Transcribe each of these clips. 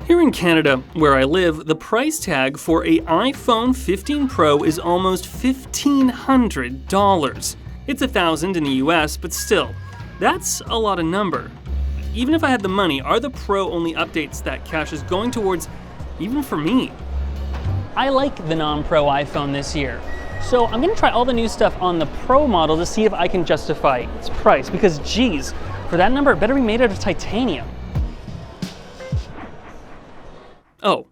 Here in Canada, where I live, the price tag for an iPhone 15 Pro is almost $1,500. It's $1,000 in the US, but still, that's a lot of number. Even if I had the money, are the Pro only updates that cash is going towards, even for me? I like the non-Pro iPhone this year, so I'm gonna try all the new stuff on the Pro model to see if I can justify its price, because geez, for that number it better be made out of titanium. Oh,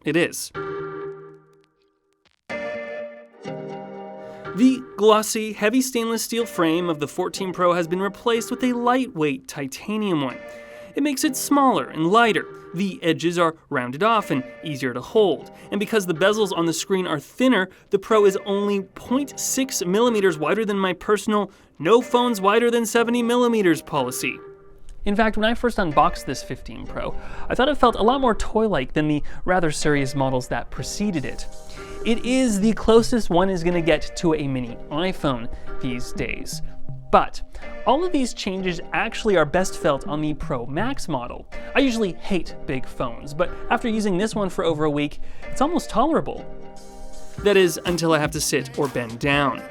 it is. The glossy, heavy stainless steel frame of the 14 Pro has been replaced with a lightweight titanium one. It makes it smaller and lighter. The edges are rounded off and easier to hold. And because the bezels on the screen are thinner, the Pro is only 0.6 millimeters wider than my personal no phones wider than 70 millimeters policy. In fact, when I first unboxed this 15 Pro, I thought it felt a lot more toy-like than the rather serious models that preceded it. It is the closest one is going to get to a mini iPhone these days. But all of these changes actually are best felt on the Pro Max model. I usually hate big phones, but after using this one for over a week, it's almost tolerable. That is, until I have to sit or bend down.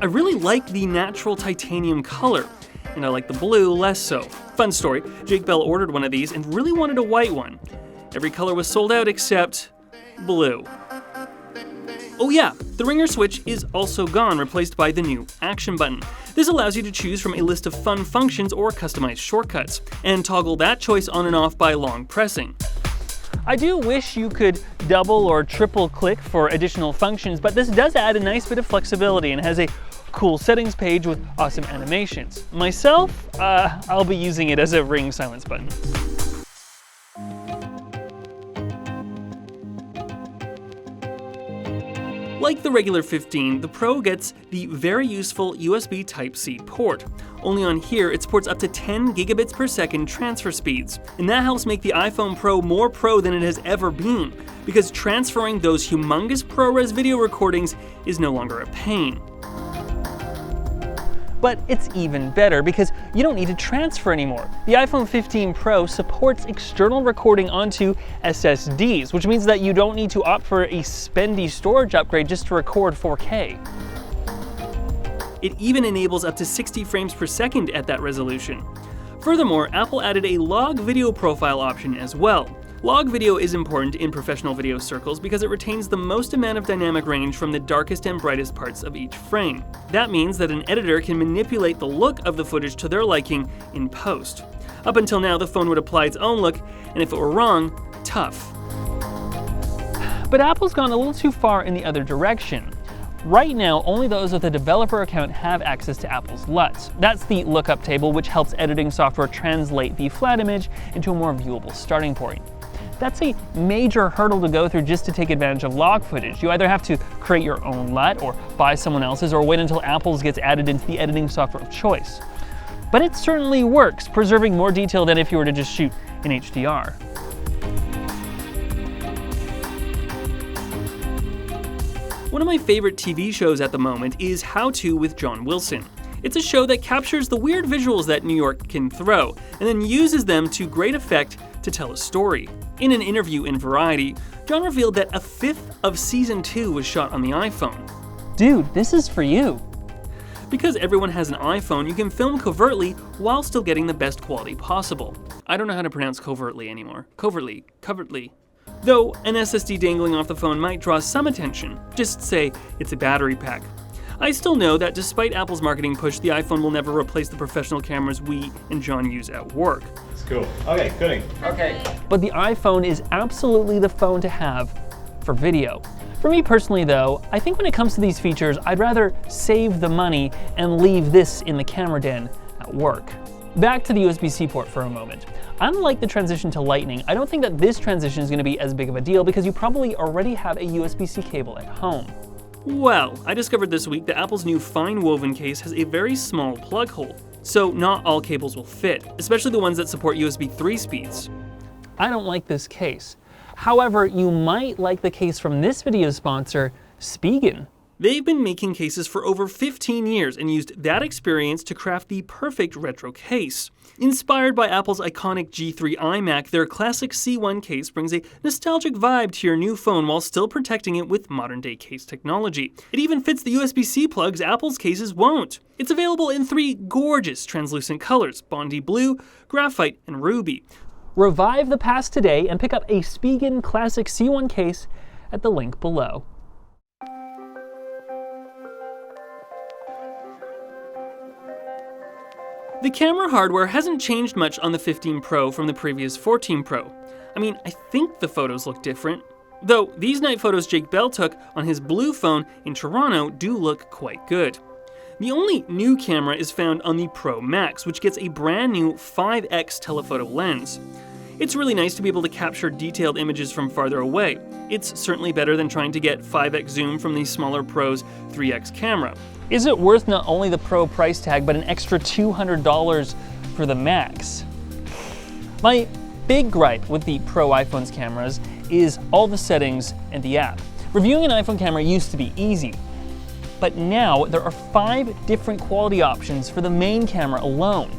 I really like the natural titanium color, and I like the blue less so. Fun story, Jake Bell ordered one of these and really wanted a white one. Every color was sold out except blue. Oh yeah, the ringer switch is also gone, replaced by the new action button. This allows you to choose from a list of fun functions or customized shortcuts, and toggle that choice on and off by long pressing. I do wish you could double or triple click for additional functions, but this does add a nice bit of flexibility and has a cool settings page with awesome animations. Myself, I'll be using it as a ring silence button. Like the regular 15, the Pro gets the very useful USB Type-C port. Only on here, it supports up to 10 gigabits per second transfer speeds, and that helps make the iPhone Pro more pro than it has ever been, because transferring those humongous ProRes video recordings is no longer a pain. But it's even better because you don't need to transfer anymore. The iPhone 15 Pro supports external recording onto SSDs, which means that you don't need to opt for a spendy storage upgrade just to record 4K. It even enables up to 60 frames per second at that resolution. Furthermore, Apple added a log video profile option as well. Log video is important in professional video circles because it retains the most amount of dynamic range from the darkest and brightest parts of each frame. That means that an editor can manipulate the look of the footage to their liking in post. Up until now, the phone would apply its own look, and if it were wrong, tough. But Apple's gone a little too far in the other direction. Right now, only those with a developer account have access to Apple's LUTs. That's the lookup table, which helps editing software translate the flat image into a more viewable starting point. That's a major hurdle to go through just to take advantage of log footage. You either have to create your own LUT or buy someone else's, or wait until Apple's gets added into the editing software of choice. But it certainly works, preserving more detail than if you were to just shoot in HDR. One of my favorite TV shows at the moment is How To with John Wilson. It's a show that captures the weird visuals that New York can throw, and then uses them to great effect to tell a story. In an interview in Variety, John revealed that a fifth of season 2 was shot on the iPhone. Dude, this is for you. Because everyone has an iPhone, you can film covertly while still getting the best quality possible. I don't know how to pronounce covertly anymore. Covertly. Though an SSD dangling off the phone might draw some attention. Just say it's a battery pack. I still know that despite Apple's marketing push, the iPhone will never replace the professional cameras we and John use at work. It's cool. Okay, gooding. Okay. But the iPhone is absolutely the phone to have for video. For me personally though, I think when it comes to these features, I'd rather save the money and leave this in the camera den at work. Back to the USB-C port for a moment. Unlike the transition to Lightning, I don't think that this transition is going to be as big of a deal because you probably already have a USB-C cable at home. Well, I discovered this week that Apple's new fine woven case has a very small plug hole, so not all cables will fit, especially the ones that support USB 3 speeds. I don't like this case. However, you might like the case from this video sponsor, Spigen. They've been making cases for over 15 years and used that experience to craft the perfect retro case. Inspired by Apple's iconic G3 iMac, their classic C1 case brings a nostalgic vibe to your new phone while still protecting it with modern-day case technology. It even fits the USB-C plugs Apple's cases won't. It's available in 3 gorgeous translucent colors: Bondi Blue, Graphite, and Ruby. Revive the past today and pick up a Spigen Classic C1 case at the link below. The camera hardware hasn't changed much on the 15 Pro from the previous 14 Pro. I mean, I think the photos look different. Though these night photos Jake Bell took on his blue phone in Toronto do look quite good. The only new camera is found on the Pro Max, which gets a brand new 5x telephoto lens. It's really nice to be able to capture detailed images from farther away. It's certainly better than trying to get 5x zoom from the smaller Pro's 3x camera. Is it worth not only the Pro price tag, but an extra $200 for the Max? My big gripe with the Pro iPhone's cameras is all the settings and the app. Reviewing an iPhone camera used to be easy, but now there are 5 different quality options for the main camera alone.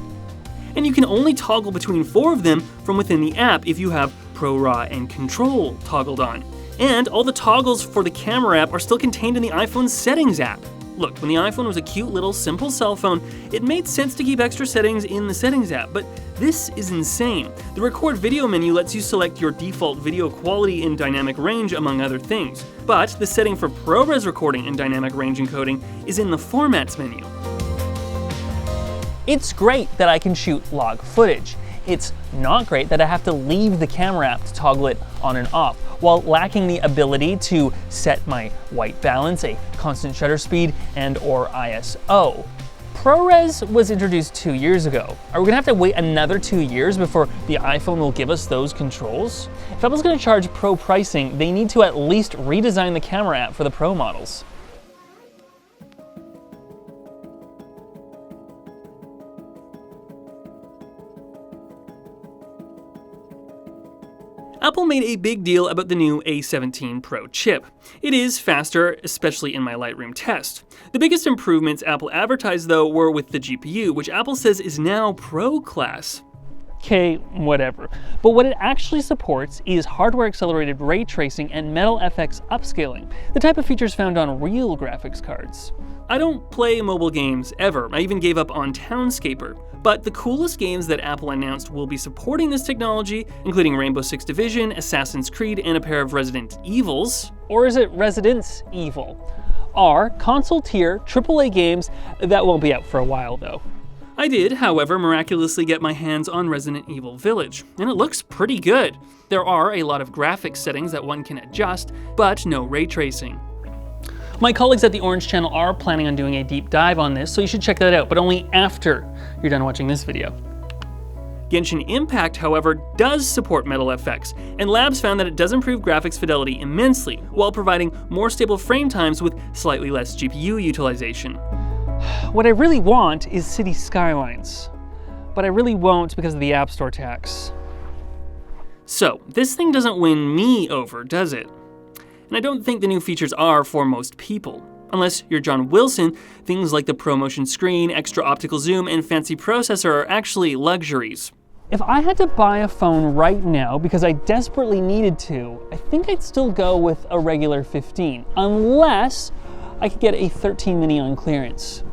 And you can only toggle between 4 of them from within the app if you have Pro RAW and Control toggled on. And all the toggles for the camera app are still contained in the iPhone's settings app. Look, when the iPhone was a cute little simple cell phone, it made sense to keep extra settings in the settings app, but this is insane. The record video menu lets you select your default video quality and dynamic range, among other things. But the setting for ProRes recording and dynamic range encoding is in the formats menu. It's great that I can shoot log footage. It's not great that I have to leave the camera app to toggle it on and off, while lacking the ability to set my white balance, a constant shutter speed, and/or ISO. ProRes was introduced 2 years ago. Are we gonna have to wait another 2 years before the iPhone will give us those controls? If Apple's gonna charge Pro pricing, they need to at least redesign the camera app for the Pro models. Apple made a big deal about the new A17 Pro chip. It is faster, especially in my Lightroom test. The biggest improvements Apple advertised, though, were with the GPU, which Apple says is now Pro class. Okay, whatever. But what it actually supports is hardware-accelerated ray tracing and Metal FX upscaling, the type of features found on real graphics cards. I don't play mobile games ever. I even gave up on Townscaper. But the coolest games that Apple announced will be supporting this technology, including Rainbow Six Division, Assassin's Creed, and a pair of Resident Evils. Or is it Residence Evil? Are console-tier AAA games that won't be out for a while, though. I did, however, miraculously get my hands on Resident Evil Village, and it looks pretty good. There are a lot of graphics settings that one can adjust, but no ray tracing. My colleagues at the Orange Channel are planning on doing a deep dive on this, so you should check that out, but only after you're done watching this video. Genshin Impact, however, does support Metal FX, and labs found that it does improve graphics fidelity immensely, while providing more stable frame times with slightly less GPU utilization. What I really want is City Skylines, but I really won't because of the App Store tax. So, this thing doesn't win me over, does it? And I don't think the new features are for most people. Unless you're John Wilson, things like the ProMotion screen, extra optical zoom, and fancy processor are actually luxuries. If I had to buy a phone right now because I desperately needed to, I think I'd still go with a regular 15, unless I could get a 13 mini on clearance.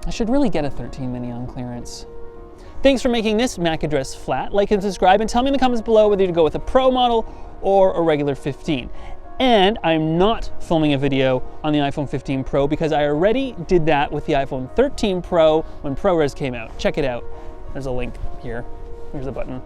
I should really get a 13 mini on clearance. Thanks for making this MAC address flat. Like and subscribe, and tell me in the comments below whether you'd go with a Pro model or a regular 15. And I'm not filming a video on the iPhone 15 Pro because I already did that with the iPhone 13 Pro when ProRes came out. Check it out. There's a link here. Here's the button.